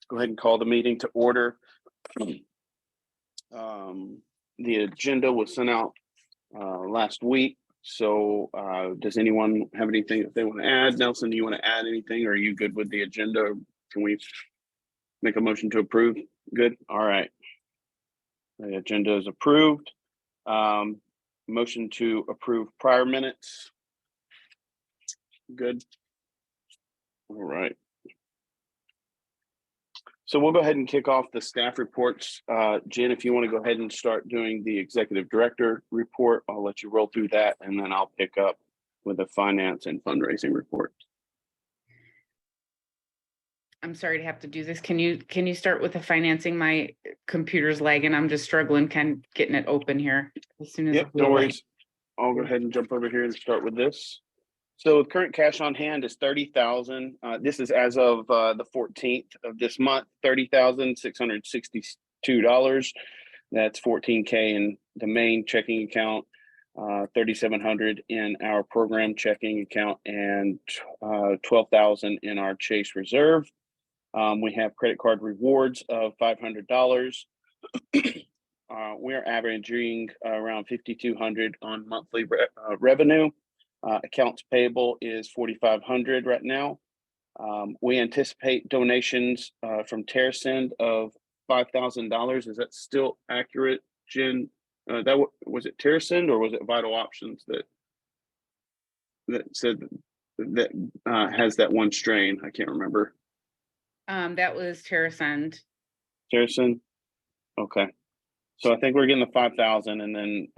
Go ahead and call the meeting to order. The agenda was sent out last week. So does anyone have anything that they want to add? Nelson, do you want to add anything? Or are you good with the agenda? Can we make a motion to approve? Good. All right. The agenda is approved. Motion to approve prior minutes. Good. All right. So we'll go ahead and kick off the staff reports. Jen, if you want to go ahead and start doing the executive director report, I'll let you roll through that, and then I'll pick up with the finance and fundraising report. I'm sorry to have to do this. Can you start with the financing? My computer's lagging. I'm just struggling kind of getting it open here as soon as. Yep, no worries. I'll go ahead and jump over here and start with this. So current cash on hand is $30,000. This is as of the 14th of this month, $30,662. That's $14K in the main checking account, $3,700 in our program checking account, and $12,000 in our Chase reserve. We have credit card rewards of $500. We're averaging around $5,200 on monthly revenue. Accounts payable is $4,500 right now. We anticipate donations from TerraSend of $5,000. Is that still accurate, Jen? That was it TerraSend or was it Vital Options that said that has that one strain? I can't remember. That was TerraSend. TerraSend. Okay, so I think we're getting the 5,000, and then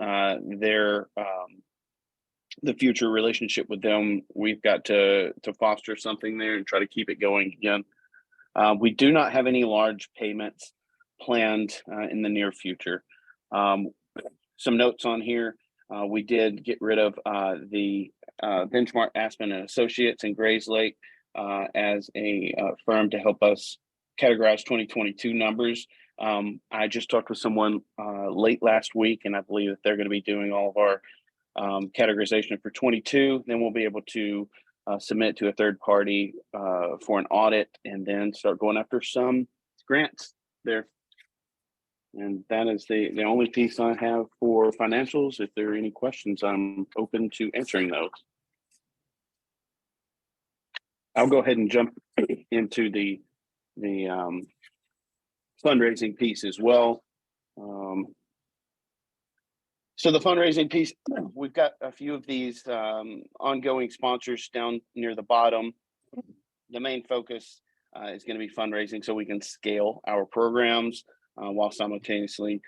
the future relationship with them, we've got to foster something there and try to keep it going again. We do not have any large payments planned in the near future. Some notes on here. We did get rid of the Benchmark Aspen and Associates in Grays Lake as a firm to help us categorize 2022 numbers. I just talked with someone late last week, and I believe that they're going to be doing all of our categorization for 22. Then we'll be able to submit to a third party for an audit, and then start going after some grants there. And that is the only piece I have for financials. If there are any questions, I'm open to answering those. I'll go ahead and jump into the fundraising piece as well. So the fundraising piece, we've got a few of these ongoing sponsors down near the bottom. The main focus is going to be fundraising so we can scale our programs while simultaneously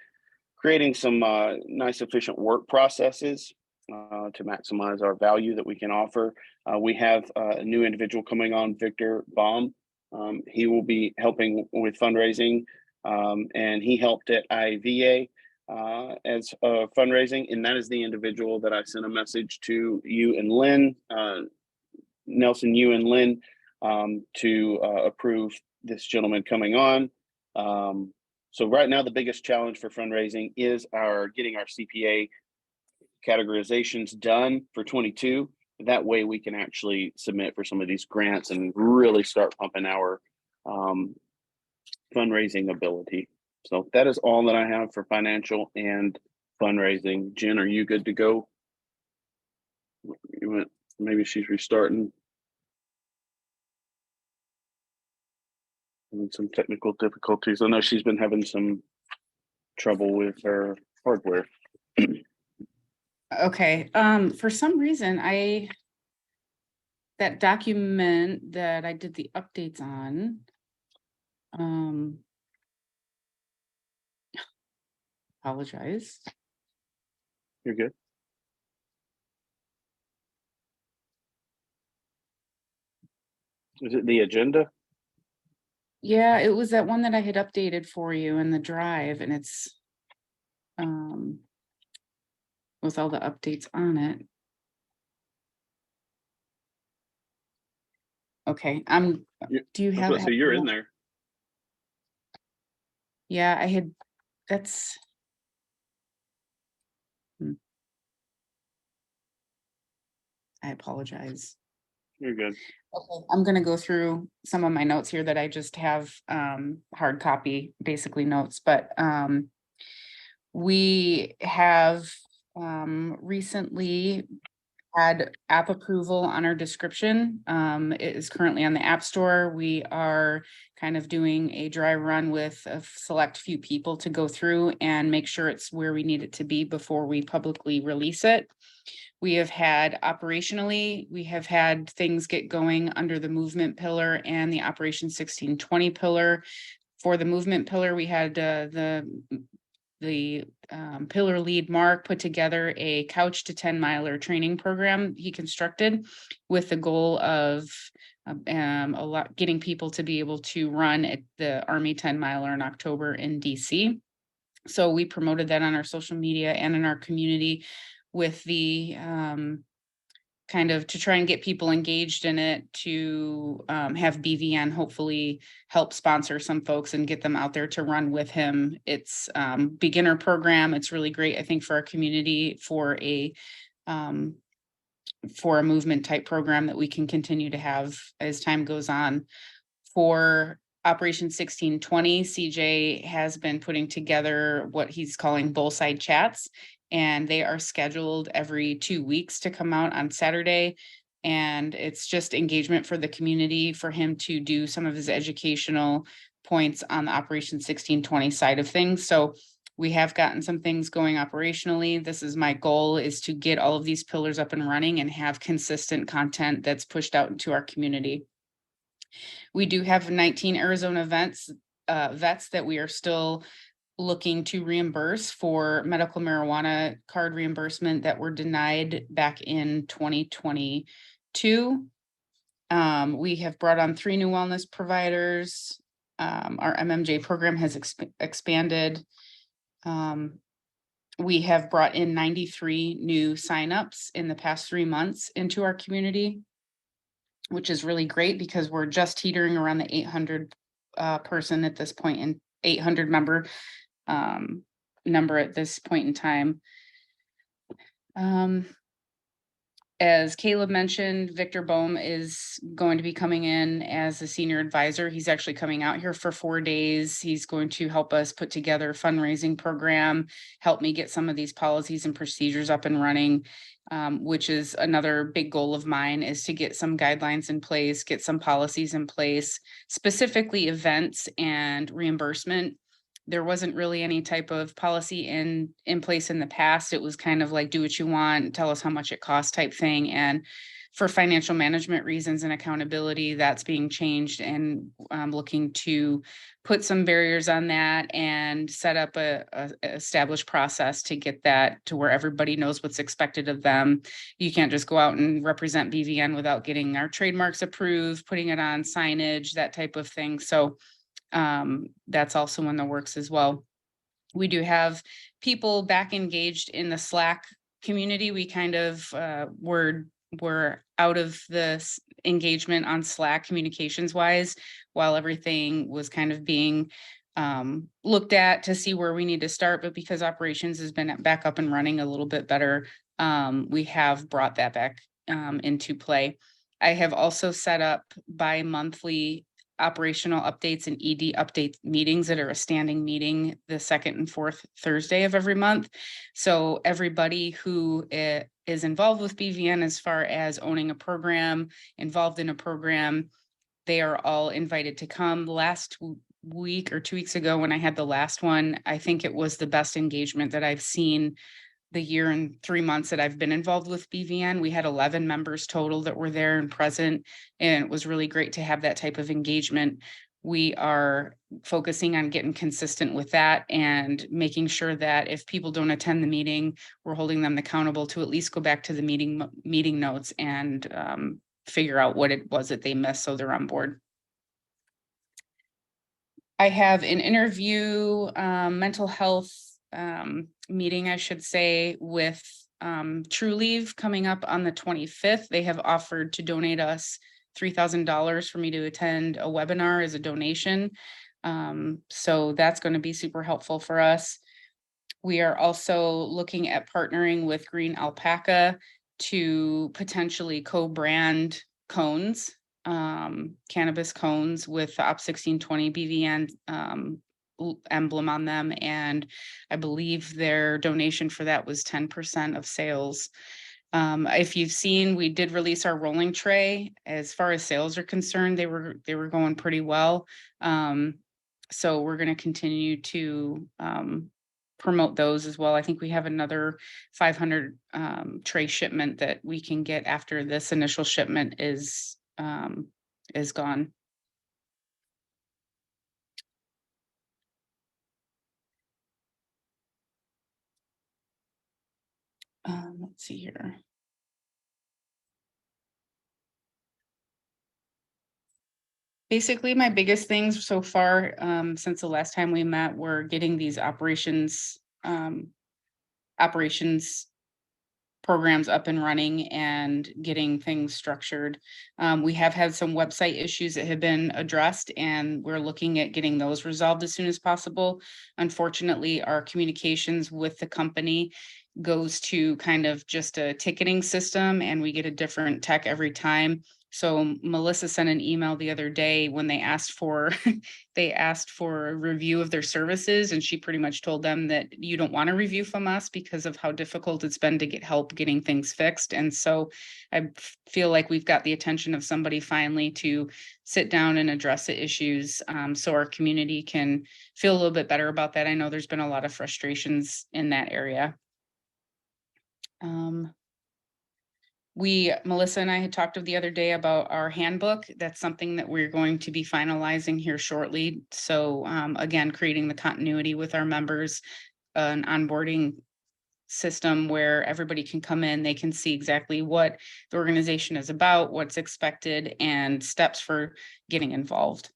creating some nice, efficient work processes to maximize our value that we can offer. We have a new individual coming on, Victor Baum. He will be helping with fundraising, and he helped at IVA as fundraising, and that is the individual that I sent a message to you and Lynn, Nelson, you and Lynn, to approve this gentleman coming on. So right now, the biggest challenge for fundraising is getting our CPA categorizations done for 22. That way we can actually submit for some of these grants and really start pumping our fundraising ability. So that is all that I have for financial and fundraising. Jen, are you good to go? Maybe she's restarting. Having some technical difficulties. I know she's been having some trouble with her hardware. Okay. For some reason, that document that I did the updates on, apologize. You're good. Is it the agenda? Yeah, it was that one that I had updated for you in the drive, and it's with all the updates on it. Okay, do you have? So you're in there. Yeah, I had. That's. I apologize. You're good. Okay, I'm gonna go through some of my notes here that I just have hard copy, basically notes, but we have recently had app approval on our description. It is currently on the App Store. We are kind of doing a dry run with a select few people to go through and make sure it's where we need it to be before we publicly release it. We have had operationally, we have had things get going under the movement pillar and the Operation 1620 pillar. For the movement pillar, we had the pillar lead Mark put together a couch to 10-miler training program he constructed with the goal of getting people to be able to run at the Army 10-miler in October in DC. So we promoted that on our social media and in our community with the kind of to try and get people engaged in it, to have BVN hopefully help sponsor some folks and get them out there to run with him. It's beginner program. It's really great, I think, for our community, for a movement type program that we can continue to have as time goes on. For Operation 1620, CJ has been putting together what he's calling bullside chats, and they are scheduled every 2 weeks to come out on Saturday. And it's just engagement for the community, for him to do some of his educational points on the Operation 1620 side of things. So we have gotten some things going operationally. This is my goal, is to get all of these pillars up and running and have consistent content that's pushed out into our community. We do have 19 Arizona vets that we are still looking to reimburse for medical marijuana card reimbursement that were denied back in 2022. We have brought on 3 new wellness providers. Our MMJ program has expanded. We have brought in 93 new signups in the past 3 months into our community, which is really great because we're just teetering around the 800 person at this point, and 800 member number at this point in time. As Caleb mentioned, Victor Bohm is going to be coming in as a senior advisor. He's actually coming out here for 4 days. He's going to help us put together a fundraising program, help me get some of these policies and procedures up and running, which is another big goal of mine, is to get some guidelines in place, get some policies in place, specifically events and reimbursement. There wasn't really any type of policy in place in the past. It was kind of like, do what you want, tell us how much it costs type thing. And for financial management reasons and accountability, that's being changed, and I'm looking to put some barriers on that and set up a established process to get that to where everybody knows what's expected of them. You can't just go out and represent BVN without getting our trademarks approved, putting it on signage, that type of thing. So that's also in the works as well. We do have people back engaged in the Slack community. We kind of were out of the engagement on Slack communications wise, while everything was kind of being looked at to see where we need to start. But because operations has been back up and running a little bit better, we have brought that back into play. I have also set up bi-monthly operational updates and ED update meetings that are a standing meeting the second and fourth Thursday of every month. So everybody who is involved with BVN, as far as owning a program, involved in a program, they are all invited to come. Last week or 2 weeks ago, when I had the last one, I think it was the best engagement that I've seen the year and 3 months that I've been involved with BVN. We had 11 members total that were there and present, and it was really great to have that type of engagement. We are focusing on getting consistent with that and making sure that if people don't attend the meeting, we're holding them accountable to at least go back to the meeting notes and figure out what it was that they missed so they're on board. I have an interview, mental health meeting, I should say, with True Leave coming up on the 25th. They have offered to donate us $3,000 for me to attend a webinar as a donation. So that's going to be super helpful for us. We are also looking at partnering with Green Alpaca to potentially co-brand cones, cannabis cones with the Op 1620 BVN emblem on them. And I believe their donation for that was 10% of sales. If you've seen, we did release our rolling tray. As far as sales are concerned, they were going pretty well. So we're going to continue to promote those as well. I think we have another 500 tray shipment that we can get after this initial shipment is gone. Let's see here. Basically, my biggest things so far, since the last time we met, were getting these operations programs up and running and getting things structured. We have had some website issues that have been addressed, and we're looking at getting those resolved as soon as possible. Unfortunately, our communications with the company goes to kind of just a ticketing system, and we get a different tech every time. So Melissa sent an email the other day when they asked for a review of their services, and she pretty much told them that you don't want a review from us because of how difficult it's been to get help getting things fixed. And so I feel like we've got the attention of somebody finally to sit down and address the issues, so our community can feel a little bit better about that. I know there's been a lot of frustrations in that area. Melissa and I had talked the other day about our handbook. That's something that we're going to be finalizing here shortly. So again, creating the continuity with our members, an onboarding system where everybody can come in, they can see exactly what the organization is about, what's expected, and steps for getting involved.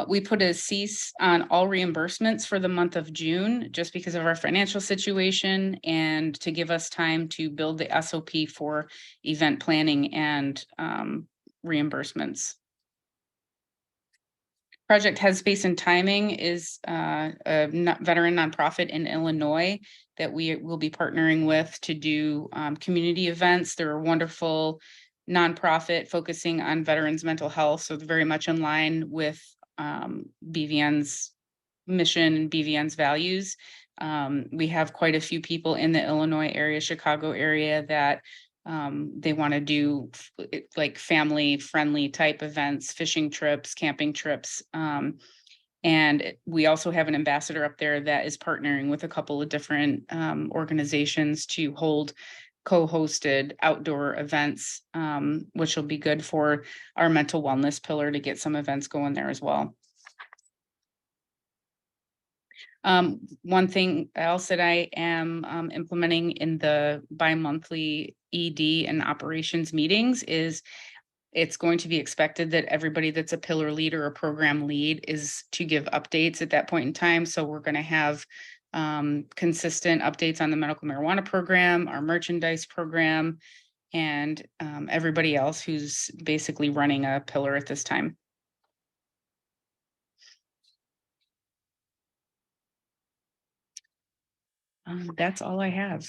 We put a cease on all reimbursements for the month of June, just because of our financial situation and to give us time to build the SOP for event planning and reimbursements. Project Headspace and Timing is a veteran nonprofit in Illinois that we will be partnering with to do community events. They're a wonderful nonprofit focusing on veterans' mental health, so they're very much in line with BVN's mission and BVN's values. We have quite a few people in the Illinois area, Chicago area, that they want to do like family friendly type events, fishing trips, camping trips. And we also have an ambassador up there that is partnering with a couple of different organizations to hold co-hosted outdoor events, which will be good for our mental wellness pillar to get some events going there as well. One thing else that I am implementing in the bi-monthly ED and operations meetings is it's going to be expected that everybody that's a pillar lead or a program lead is to give updates at that point in time. So we're going to have consistent updates on the medical marijuana program, our merchandise program, and everybody else who's basically running a pillar at this time. That's all I have.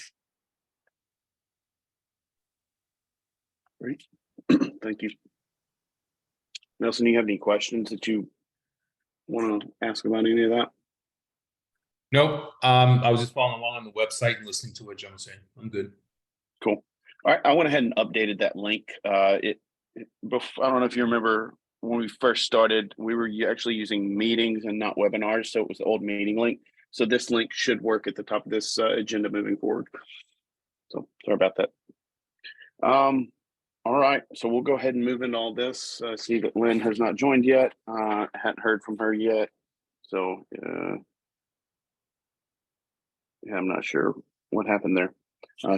Great. Thank you. Nelson, do you have any questions that you want to ask about any of that? Nope. I was just following along on the website and listening to what Joe was saying. I'm good. Cool. All right. I went ahead and updated that link. I don't know if you remember when we first started, we were actually using meetings and not webinars. So it was the old meeting link. So this link should work at the top of this agenda moving forward. So sorry about that. All right. So we'll go ahead and move into all this. See that Lynn has not joined yet. I hadn't heard from her yet. So yeah, I'm not sure what happened there.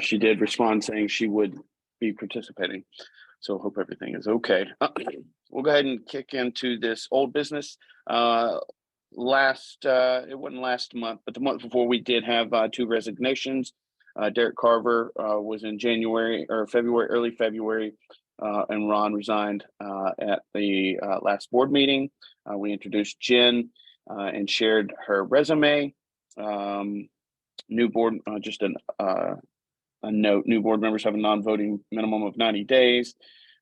She did respond saying she would be participating. So hope everything is okay. We'll go ahead and kick into this old business. It wasn't last month, but the month before we did have 2 resignations. Derek Carver was in January or February, early February, and Ron resigned at the last board meeting. We introduced Jen and shared her resume. New board, just a note, new board members have a non-voting minimum of 90 days.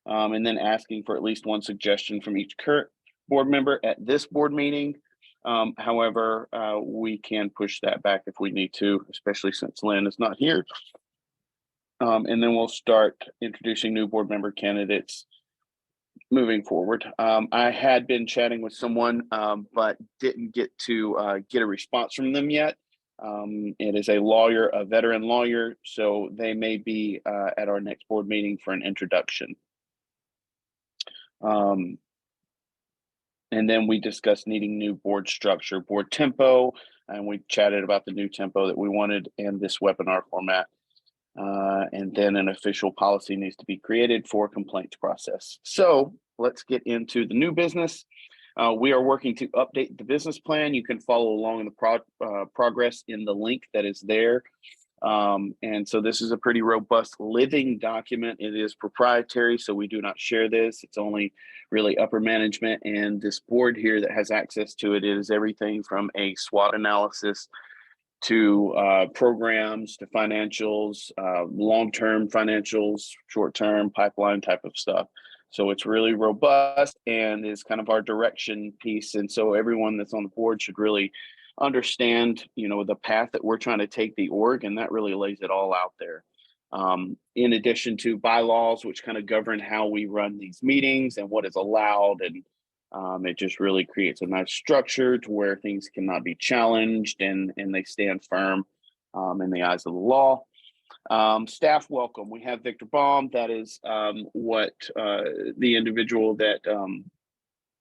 And then asking for at least one suggestion from each current board member at this board meeting. However, we can push that back if we need to, especially since Lynn is not here. And then we'll start introducing new board member candidates moving forward. I had been chatting with someone, but didn't get to get a response from them yet. It is a lawyer, a veteran lawyer, so they may be at our next board meeting for an introduction. And then we discussed needing new board structure, board tempo, and we chatted about the new tempo that we wanted in this webinar format. And then an official policy needs to be created for complaints process. So let's get into the new business. We are working to update the business plan. You can follow along in the progress in the link that is there. And so this is a pretty robust living document. It is proprietary, so we do not share this. It's only really upper management and this board here that has access to it. It is everything from a SWOT analysis to programs, to financials, long-term financials, short-term pipeline type of stuff. So it's really robust and is kind of our direction piece. And so everyone that's on the board should really understand, the path that we're trying to take the org, and that really lays it all out there. In addition to bylaws, which kind of govern how we run these meetings and what is allowed, and it just really creates a nice structure to where things cannot be challenged and they stand firm in the eyes of the law. Staff welcome. We have Victor Baum. That is what the individual that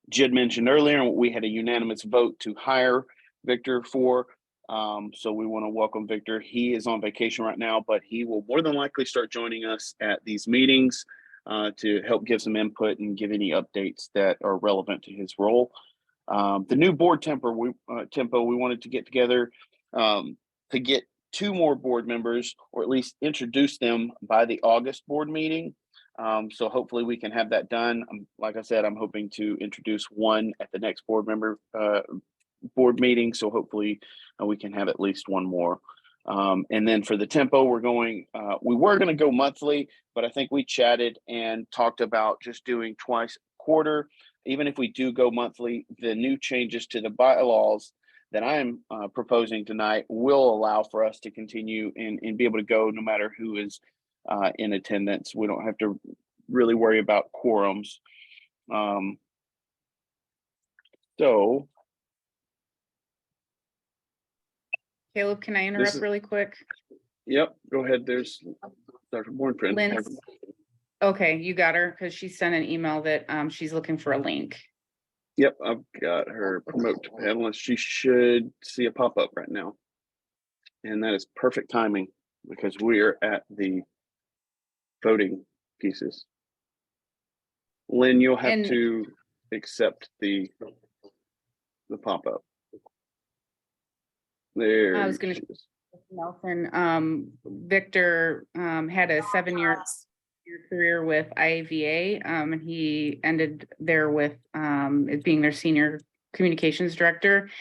Jen mentioned earlier, and we had a unanimous vote to hire Victor for. So we want to welcome Victor. He is on vacation right now, but he will more than likely start joining us at these meetings to help give some input and give any updates that are relevant to his role. The new board tempo, we wanted to get together to get 2 more board members, or at least introduce them by the August board meeting. So hopefully we can have that done. Like I said, I'm hoping to introduce 1 at the next board board meeting. So hopefully we can have at least 1 more. And then for the tempo, we were going to go monthly, but I think we chatted and talked about just doing twice a quarter. Even if we do go monthly, the new changes to the bylaws that I'm proposing tonight will allow for us to continue and be able to go no matter who is in attendance. We don't have to really worry about quorums. So Caleb, can I interrupt really quick? Yep, go ahead. There's Dr. Bornfriend. Lynn, okay, you got her, because she sent an email that she's looking for a link. Yep, I've got her promote to panelist. She should see a pop-up right now. And that is perfect timing because we are at the voting pieces. Lynn, you'll have to accept the pop-up. There. I was going to Nelson, Victor had a 7-year career with IAVA, and he ended there with it being their senior communications director,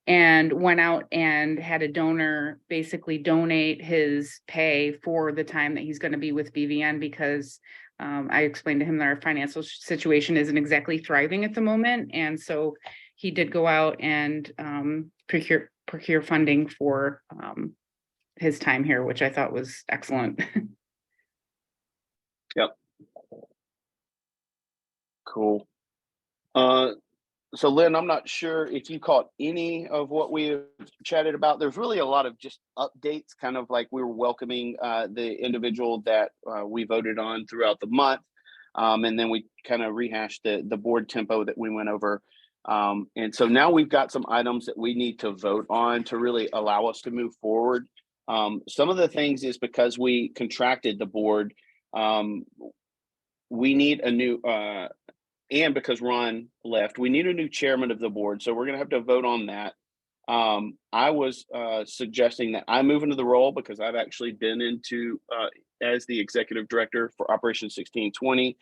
and went out and had a donor basically donate his pay for the time that he's going to be with BVN, because I explained to him that our financial situation isn't exactly thriving at the moment, and so he did go out and procure funding for his time here, which I thought was excellent. Yep. Cool. So Lynn, I'm not sure if you caught any of what we have chatted about. There's really a lot of just updates, kind of like we were welcoming the individual that we voted on throughout the month. And then we kind of rehashed the board tempo that we went over. And so now we've got some items that we need to vote on to really allow us to move forward. Some of the things is because we contracted the board, we need a new, and because Ron left, we need a new chairman of the board. So we're going to have to vote on that. I was suggesting that I move into the role because I've actually been into as the executive director for Operation 1620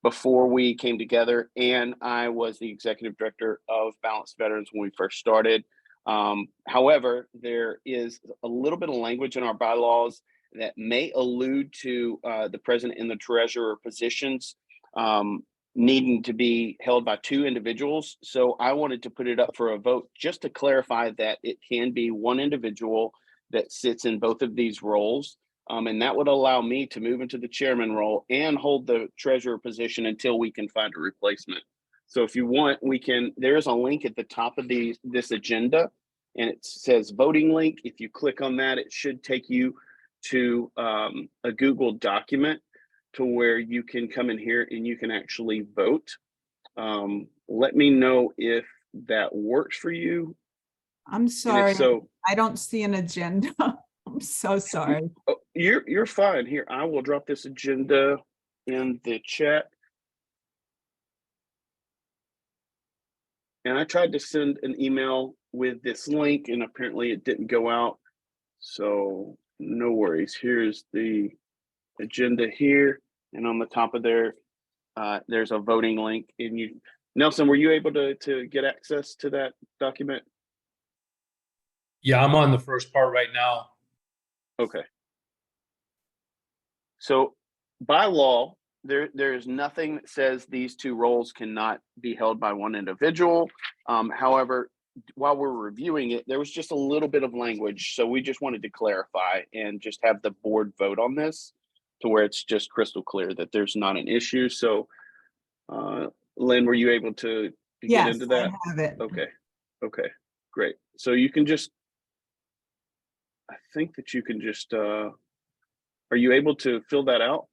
before we came together, and I was the executive director of Balanced Veterans when we first started. However, there is a little bit of language in our bylaws that may allude to the president and the treasurer positions needing to be held by two individuals. So I wanted to put it up for a vote just to clarify that it can be one individual that sits in both of these roles. And that would allow me to move into the chairman role and hold the treasurer position until we can find a replacement. So if you want, we can, there is a link at the top of this agenda, and it says voting link. If you click on that, it should take you to a Google document to where you can come in here and you can actually vote. Let me know if that works for you. I'm sorry, So I don't see an agenda. I'm so sorry. oh, you're fine. Here, I will drop this agenda in the chat. And I tried to send an email with this link, and apparently it didn't go out. So no worries. Here's the agenda here, and on the top of there, there's a voting link. And you, Nelson, were you able to get access to that document? Yeah, I'm on the first part right now. Okay. So by law, there is nothing that says these two roles cannot be held by one individual. However, while we're reviewing it, there was just a little bit of language. So we just wanted to clarify and just have the board vote on this to where it's just crystal clear that there's not an issue. So Lynn, were you able to get Yes, into that? I have it. Okay. Okay, great. So you can just, I think that you can just, are you able to fill that out?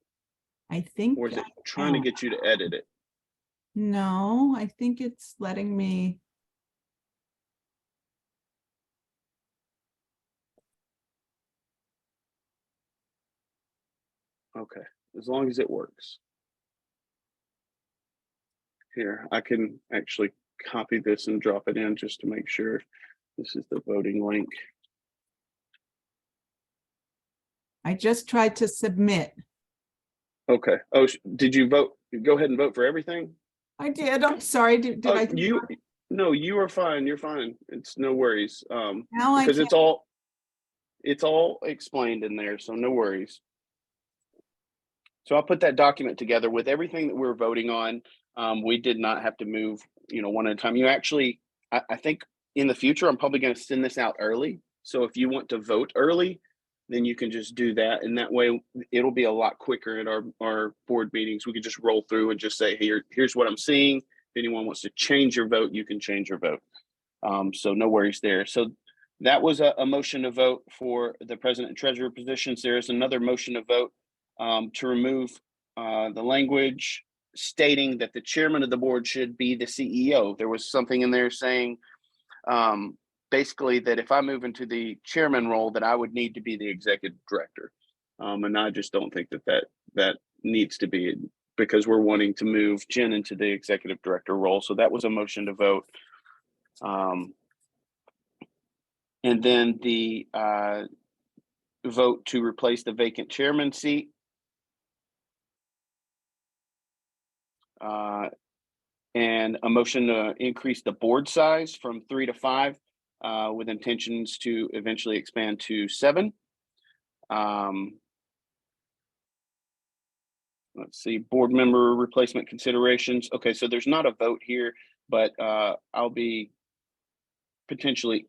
I think, Or is it trying to get you to edit it? no, I think it's letting me. Okay, as long as it works. Here, I can actually copy this and drop it in just to make sure. This is the voting link. I just tried to submit. Okay. Oh, did you vote? Go ahead and vote for everything. I did. I'm sorry. Did Oh, I? no, you are fine. You're fine. It's no worries. Now I Because can't. it's all explained in there, so no worries. So I'll put that document together with everything that we're voting on. We did not have to move, one at a time. You actually, I think in the future, I'm probably going to send this out early. So if you want to vote early, then you can just do that. And that way it'll be a lot quicker at our board meetings. We can just roll through and just say, here's what I'm seeing. If anyone wants to change your vote, you can change your vote. So no worries there. So that was a motion to vote for the president and treasurer positions. There is another motion to vote to remove the language stating that the chairman of the board should be the CEO. There was something in there saying basically that if I move into the chairman role, that I would need to be the executive director. And I just don't think that needs to be, because we're wanting to move Jen into the executive director role. So that was a motion to vote. And then the vote to replace the vacant chairman seat. And a motion to increase the board size from 3 to 5 with intentions to eventually expand to 7. Let's see, board member replacement considerations. Okay, so there's not a vote here, but I'll be potentially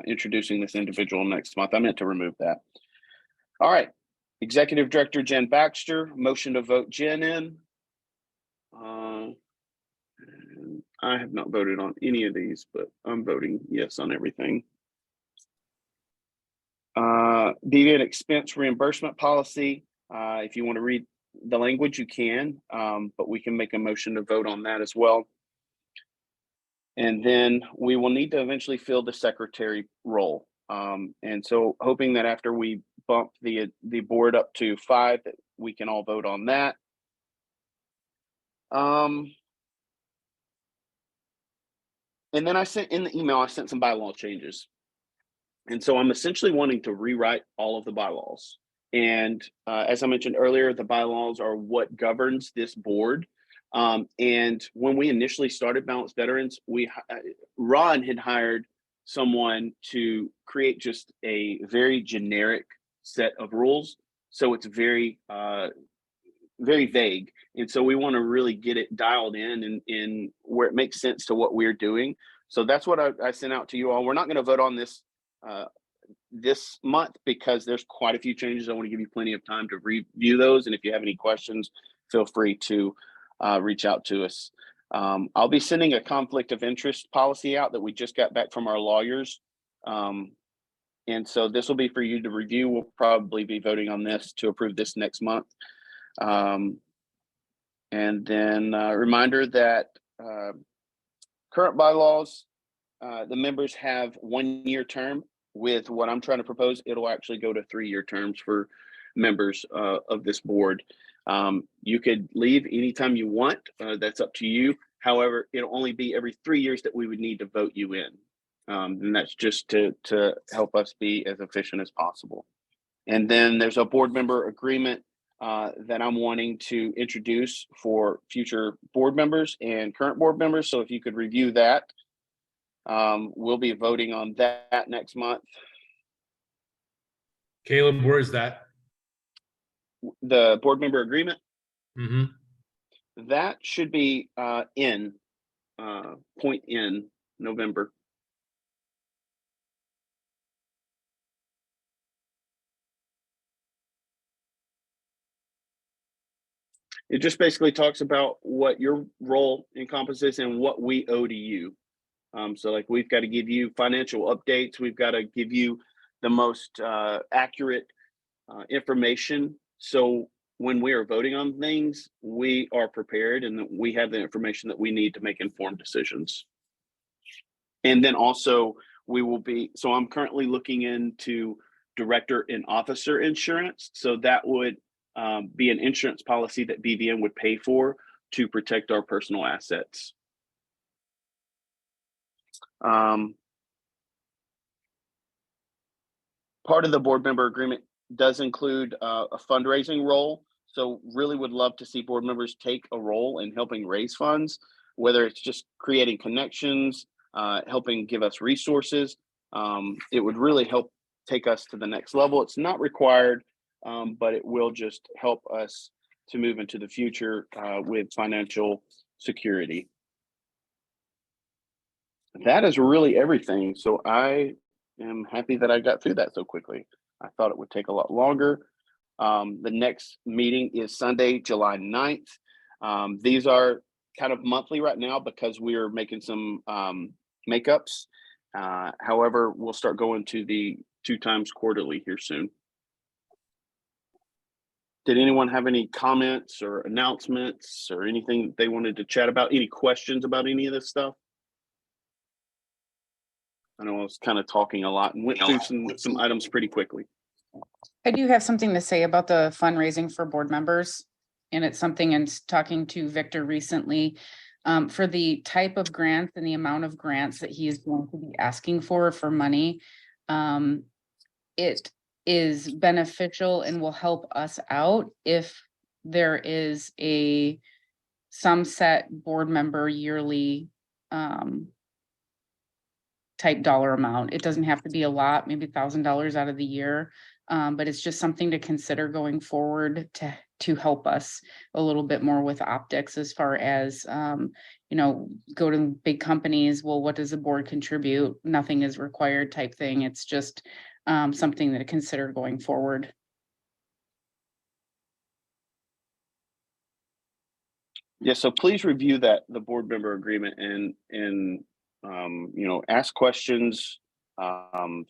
introducing this individual next month. I meant to remove that. All right, Executive Director Jen Baxter, motion to vote Jen in. I have not voted on any of these, but I'm voting yes on everything. BVN expense reimbursement policy. If you want to read the language, you can, but we can make a motion to vote on that as well. And then we will need to eventually fill the secretary role. And so hoping that after we bump the board up to 5, that we can all vote on that. And then I sent in the email, I sent some bylaw changes. And so I'm essentially wanting to rewrite all of the bylaws. And as I mentioned earlier, the bylaws are what governs this board. And when we initially started Balanced Veterans, Ron had hired someone to create just a very generic set of rules. So it's very, very vague. And so we want to really get it dialed in where it makes sense to what we're doing. So that's what I sent out to you all. We're not going to vote on this this month because there's quite a few changes. I want to give you plenty of time to review those. And if you have any questions, feel free to reach out to us. I'll be sending a conflict of interest policy out that we just got back from our lawyers. And so this will be for you to review. We'll probably be voting on this to approve this next month. And then a reminder that current bylaws, the members have 1 year term. With what I'm trying to propose, it'll actually go to 3-year terms for members of this board. You could leave anytime you want. That's up to you. However, it'll only be every 3 years that we would need to vote you in. And that's just to help us be as efficient as possible. And then there's a board member agreement that I'm wanting to introduce for future board members and current board members. So if you could review that, we'll be voting on that next month. Caleb, where is that? The board member agreement, Mm-hmm. that should be point in November. It just basically talks about what your role encompasses and what we owe to you. So like we've got to give you financial updates. We've got to give you the most accurate information. So when we are voting on things, we are prepared and we have the information that we need to make informed decisions. And then also we will be, so I'm currently looking into director and officer insurance. So that would be an insurance policy that BVN would pay for to protect our personal assets. Part of the board member agreement does include a fundraising role. So really would love to see board members take a role in helping raise funds, whether it's just creating connections, helping give us resources. It would really help take us to the next level. It's not required, but it will just help us to move into the future with financial security. That is really everything. So I am happy that I got through that so quickly. I thought it would take a lot longer. The next meeting is Sunday, July 9th. These are kind of monthly right now because we're making some makeups. However, we'll start going to the 2 times quarterly here soon. Did anyone have any comments or announcements or anything that they wanted to chat about? Any questions about any of this stuff? I know I was kind of talking a lot and went through some items pretty quickly. I do have something to say about the fundraising for board members. And it's something in talking to Victor recently, for the type of grants and the amount of grants that he is going to be asking for money. It is beneficial and will help us out if there is some set board member yearly type dollar amount. It doesn't have to be a lot, maybe $1,000 out of the year. But it's just something to consider going forward to help us a little bit more with optics as far as, go to big companies. Well, what does the board contribute? Nothing is required type thing. It's just something to consider going forward. Yeah, so please review the board member agreement and ask questions,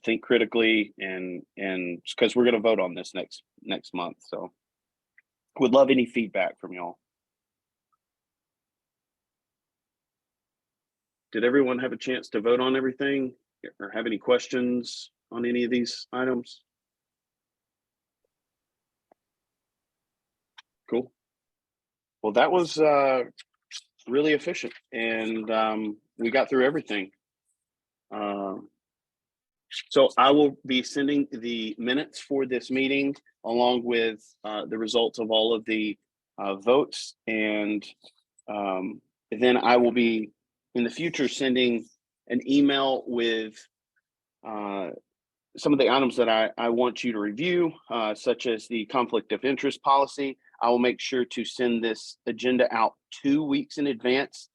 think critically, and because we're going to vote on this next month. So would love any feedback from y'all. Did everyone have a chance to vote on everything or have any questions on any of these items? Cool. Well, that was really efficient, and we got through everything. So I will be sending the minutes for this meeting along with the results of all of the votes, and then I will be in the future sending an email with some of the items that I want you to review, such as the conflict of interest policy. I will make sure to send this agenda out 2 weeks in advance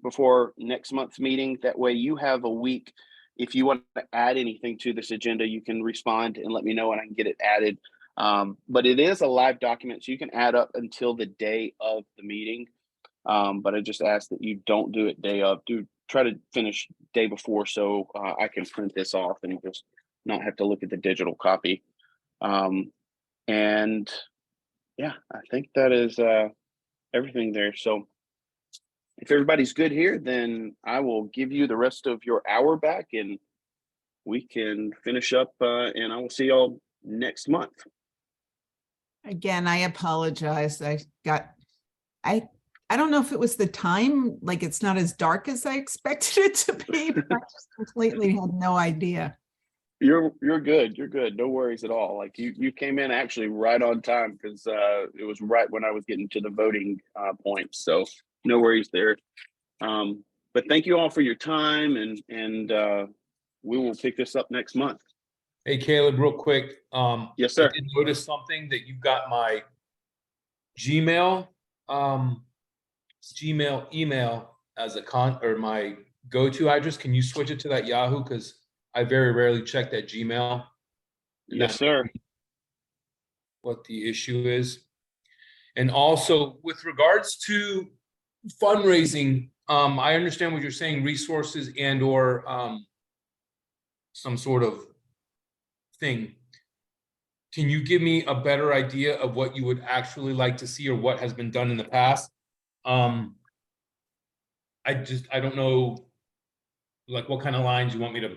before next month's meeting. That way you have a week. If you want to add anything to this agenda, you can respond and let me know and I can get it added. But it is a live document, so you can add up until the day of the meeting. But I just ask that you don't do it day of. Try to finish day before, so I can print this off and just not have to look at the digital copy. And yeah, I think that is everything there. So if everybody's good here, then I will give you the rest of your hour back and we can finish up and I will see y'all next month. Again, I apologize. I don't know if it was the time, like it's not as dark as I expected it to be, but I just completely had no idea. You're good. You're good. No worries at all. Like you came in actually right on time because it was right when I was getting to the voting points. So no worries there. But thank you all for your time and we will pick this up next month. Hey, Caleb, real quick. Yes, sir. I did notice something that you've got my Gmail email as or my go-to address. Can you switch it to that Yahoo? Because I very rarely check that Gmail. Yes, sir. What the issue is. And also with regards to fundraising, I understand what you're saying, resources and or some sort of thing. Can you give me a better idea of what you would actually like to see or what has been done in the past? I don't know, like what kind of lines you want me to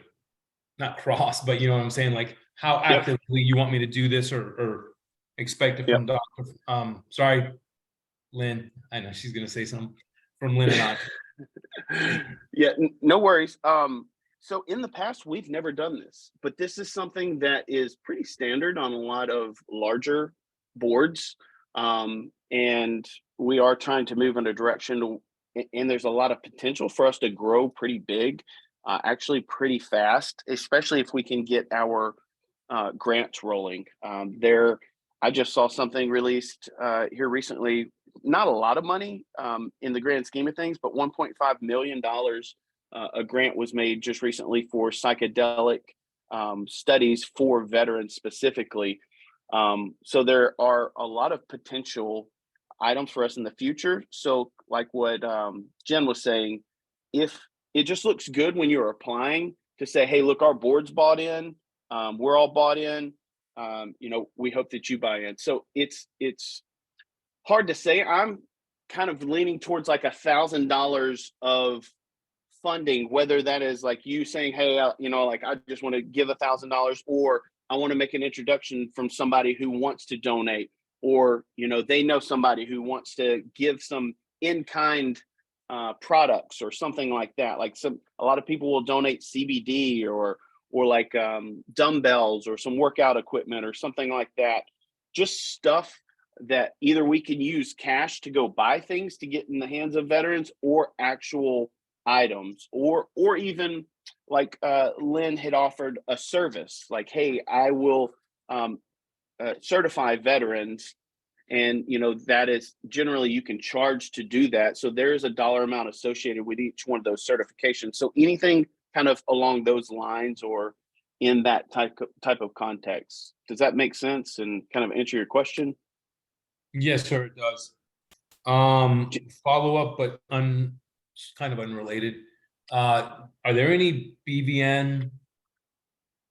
not cross, but you know what I'm saying? Like how actively you want me to do this or expect it from Dr. Sorry, Lynn, I know she's going to say something from Lynn and I. Yeah, no worries. So in the past, we've never done this, but this is something that is pretty standard on a lot of larger boards. And we are trying to move in a direction and there's a lot of potential for us to grow pretty big, actually pretty fast, especially if we can get our grants rolling. I just saw something released here recently, not a lot of money in the grand scheme of things, but $1.5 million. A grant was made just recently for psychedelic studies for veterans specifically. So there are a lot of potential items for us in the future. So like what Jen was saying, if it just looks good when you're applying to say, hey, look, our board's bought in, we're all bought in, we hope that you buy in. So it's hard to say. I'm kind of leaning towards like $1,000 of funding, whether that is like you saying, hey, like I just want to give $1,000, or I want to make an introduction from somebody who wants to donate, or they know somebody who wants to give some in-kind products or something like that. Like a lot of people will donate CBD or like dumbbells or some workout equipment or something like that. Just stuff that either we can use cash to go buy things to get in the hands of veterans, or actual items, or even like Lynn had offered a service like, hey, I will certify veterans, and that is generally you can charge to do that. So there is a dollar amount associated with each one of those certifications. So anything kind of along those lines or in that type of context. Does that make sense and kind of answer your question? Yes, sir, it does. Follow up, but kind of unrelated. Are there any BVN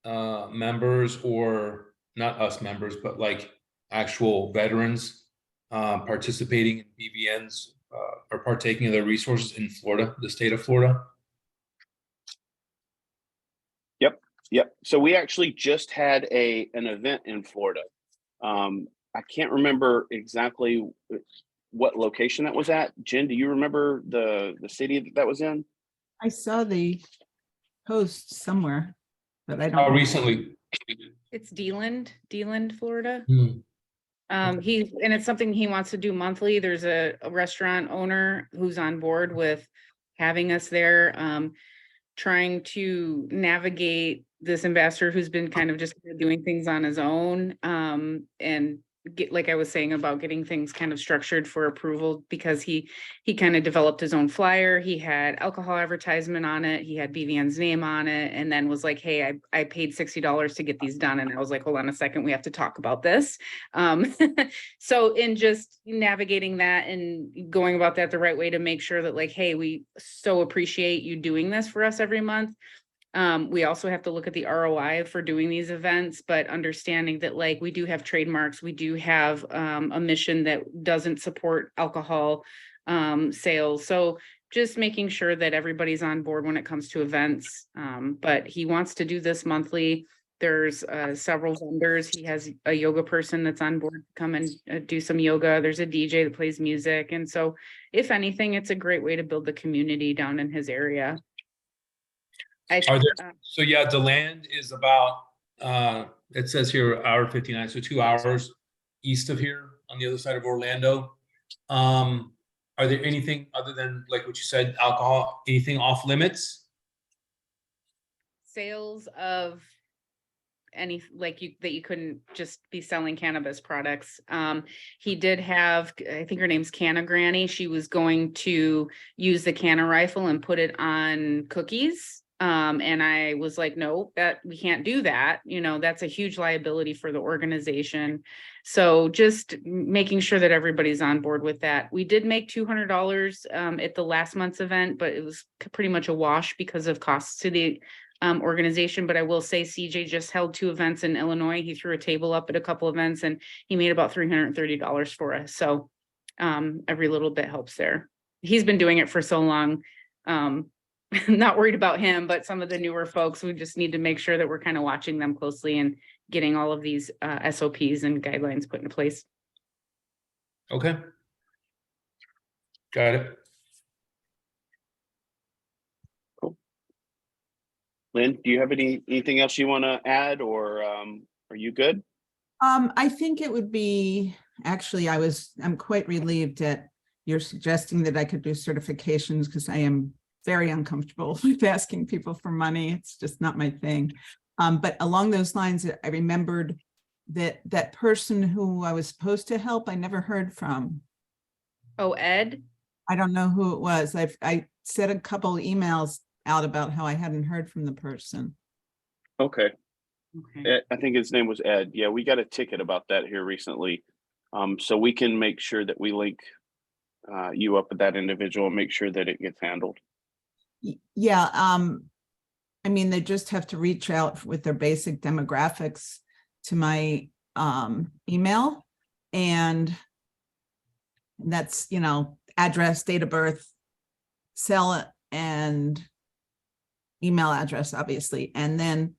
members, or not us members, but like actual veterans participating in BVNs or partaking of their resources in Florida, the state of Florida? Yep. So we actually just had an event in Florida. I can't remember exactly what location that was at. Jen, do you remember the city that was in? I saw the post somewhere, but I don't. How recently? It's Deland, Florida. Hmm. And it's something he wants to do monthly. There's a restaurant owner who's on board with having us there. trying to navigate this ambassador who's been kind of just doing things on his own, and get, like I was saying about getting things kind of structured for approval, because he kind of developed his own flyer. He had alcohol advertisement on it. He had BVN's name on it, and then was like, hey, I paid $60 to get these done. And I was like, hold on a second, we have to talk about this. So in just navigating that and going about that the right way to make sure that, like, hey, we so appreciate you doing this for us every month. We also have to look at the ROI for doing these events, but understanding that, like, we do have trademarks, we do have a mission that doesn't support alcohol sales. So just making sure that everybody's on board when it comes to events. But he wants to do this monthly. There's several vendors. He has a yoga person that's on board to come and do some yoga. There's a DJ that plays music. And so if anything, it's a great way to build the community down in his area. So yeah, the land is about, it says here, hour 59, so 2 hours east of here on the other side of Orlando. Are there anything other than, like what you said, alcohol, anything off limits? Sales of any, like, that you couldn't just be selling cannabis products. He did have, I think her name's Canna Granny. She was going to use the Canna rifle and put it on cookies. And I was like, no, that we can't do that. You know, that's a huge liability for the organization. So just making sure that everybody's on board with that. We did make $200 at the last month's event, but it was pretty much a wash because of costs to the organization. But I will say CJ just held 2 events in Illinois. He threw a table up at a couple events and he made about $330 for us. So every little bit helps there. He's been doing it for so long. Not worried about him, but some of the newer folks, we just need to make sure that we're kind of watching them closely and getting all of these SOPs and guidelines put into place. Okay. Got it. Cool. Lynn, do you have anything else you want to add, or are you good? I think it would be, actually, I'm quite relieved that you're suggesting that I could do certifications, because I am very uncomfortable with asking people for money. It's just not my thing. But along those lines, I remembered that person who I was supposed to help, I never heard from. Oh, Ed? I don't know who it was. I sent a couple emails out about how I hadn't heard from the person. Okay. Okay. I think his name was Ed. Yeah, we got a ticket about that here recently. So we can make sure that we link you up with that individual and make sure that it gets handled. Yeah, I mean, they just have to reach out with their basic demographics to my email, and that's, you know, address, date of birth, cell, and email address, obviously, and then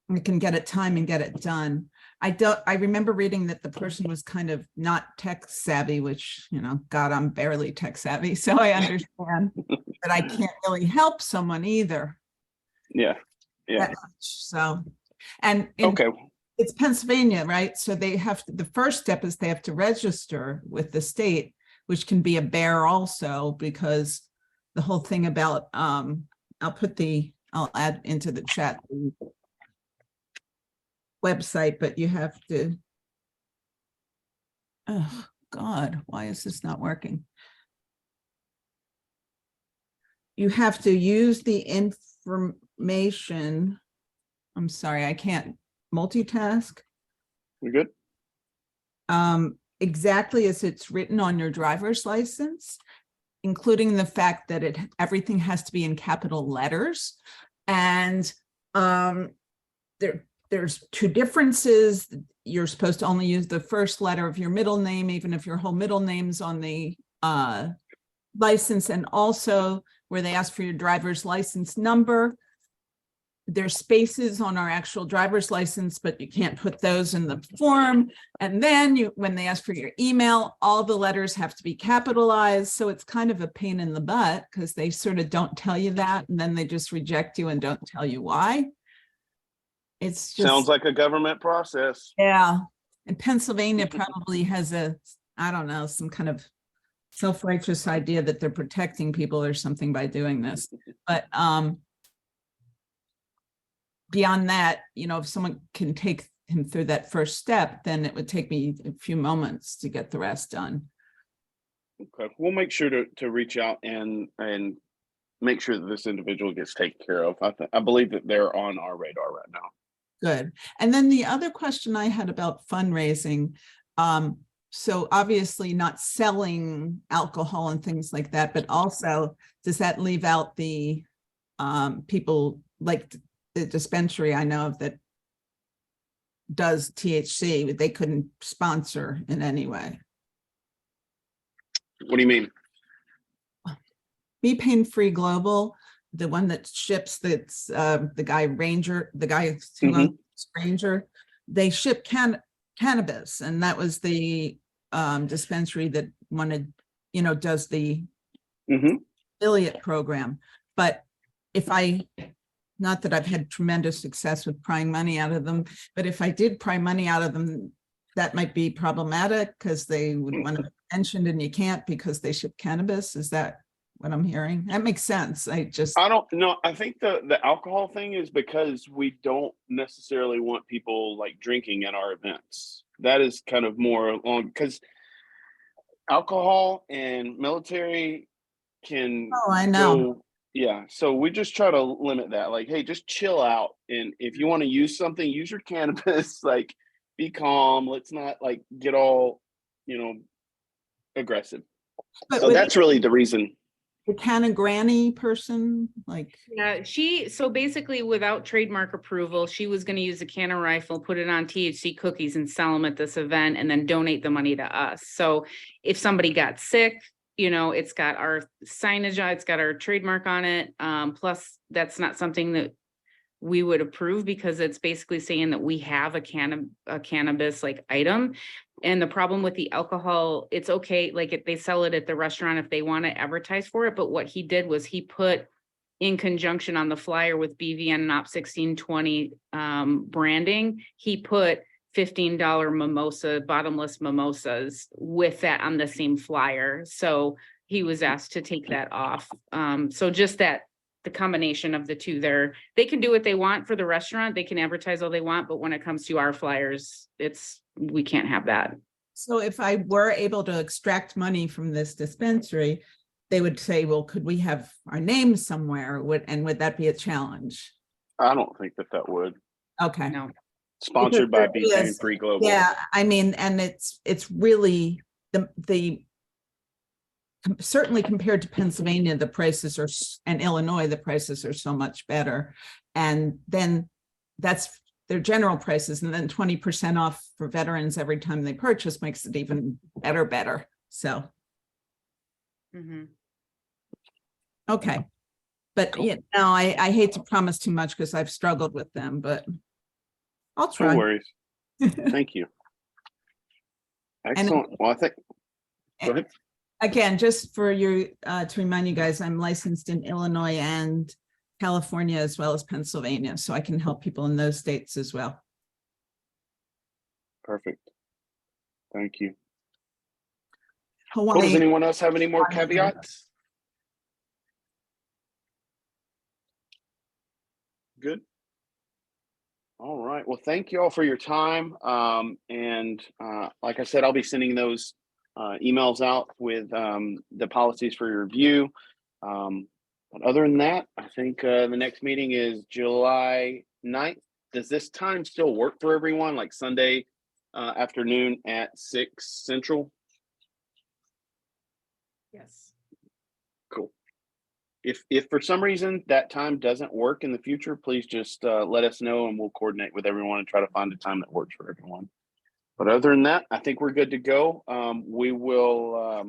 we can get it time and get it done. I remember reading that the person was kind of not tech savvy, which, you know, God, I'm barely tech savvy. So I understand that I can't really help someone either. Yeah. That much. So, and Okay. it's Pennsylvania, right? So they have to, the first step is they have to register with the state, which can be a bear also, because the whole thing about, I'll add into the chat the website, but you have to, oh God, why is this not working? You have to use the information. I'm sorry, I can't multitask. We good? Exactly as it's written on your driver's license, including the fact that everything has to be in capital letters. And there's 2 differences. You're supposed to only use the first letter of your middle name, even if your whole middle name's on the license. And also where they ask for your driver's license number, there's spaces on our actual driver's license, but you can't put those in the form. And then when they ask for your email, all the letters have to be capitalized. So it's kind of a pain in the butt, because they sort of don't tell you that, and then they just reject you and don't tell you why. It's just, Sounds like a government process. yeah. And Pennsylvania probably has I don't know, some kind of self-righteous idea that they're protecting people or something by doing this. But beyond that, if someone can take him through that first step, then it would take me a few moments to get the rest done. Okay, we'll make sure to reach out and make sure that this individual gets taken care of. I believe that they're on our radar right now. Good. And then the other question I had about fundraising, so obviously not selling alcohol and things like that, but also does that leave out the people like the dispensary I know of that does THC, they couldn't sponsor in any way? What do you mean? Be Pain Free Global, the one that ships, that's the guy Ranger, the guy who owns Ranger, they ship cannabis, and that was the dispensary that wanted, does the affiliate program. But if not that I've had tremendous success with prying money out of them, but if I did pry money out of them, that might be problematic because they would want to be mentioned and you can't because they ship cannabis. Is that what I'm hearing? That makes sense. I don't know. I think the alcohol thing is because we don't necessarily want people like drinking at our events. That is kind of more along, because alcohol and military can I know. go, yeah. So we just try to limit that. Like, hey, just chill out. And if you want to use something, use your cannabis, like be calm. Let's not like get all, aggressive. But so that's really the reason. The Canna Granny person, like, yeah, so basically without trademark approval, she was going to use a Canna rifle, put it on THC cookies and sell them at this event and then donate the money to us. So if somebody got sick, it's got our signage on, it's got our trademark on it. Plus that's not something that we would approve because it's basically saying that we have a cannabis like item. And the problem with the alcohol, it's okay, like they sell it at the restaurant if they want to advertise for it. But what he did was he put in conjunction on the flyer with BVN and Op 1620 branding, he put $15 mimosa, bottomless mimosas with that on the same flyer. So he was asked to take that off. So just that, the combination of the two there, they can do what they want for the restaurant. They can advertise all they want, but when it comes to our flyers, we can't have that. So if I were able to extract money from this dispensary, they would say, well, could we have our name somewhere? Would that be a challenge? I don't think that would. Okay. No. Sponsored by Be Pain Free Global. Yeah, I mean, and it's really the certainly compared to Pennsylvania, the prices are, and Illinois, the prices are so much better. And then that's their general prices. And then 20% off for veterans every time they purchase makes it even better. So. Okay. But Cool. I hate to promise too much because I've struggled with them, but I'll try. No worries. Thank you. Excellent. Well, I think, go ahead. Again, just for you, to remind you guys, I'm licensed in Illinois and California as well as Pennsylvania, so I can help people in those states as well. Perfect. Thank you. Hawaii. Does anyone else have any more caveats? Good. All right. Well, thank you all for your time. And like I said, I'll be sending those emails out with the policies for your review. But other than that, I think the next meeting is July 9th. Does this time still work for everyone? Like Sunday afternoon at 6 Central? Yes. Cool. If for some reason that time doesn't work in the future, please just let us know and we'll coordinate with everyone and try to find a time that works for everyone. But other than that, I think we're good to go. We will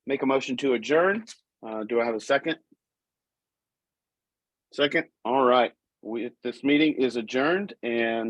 make a motion to adjourn. Do I have a second? Second? All right. This meeting is adjourned and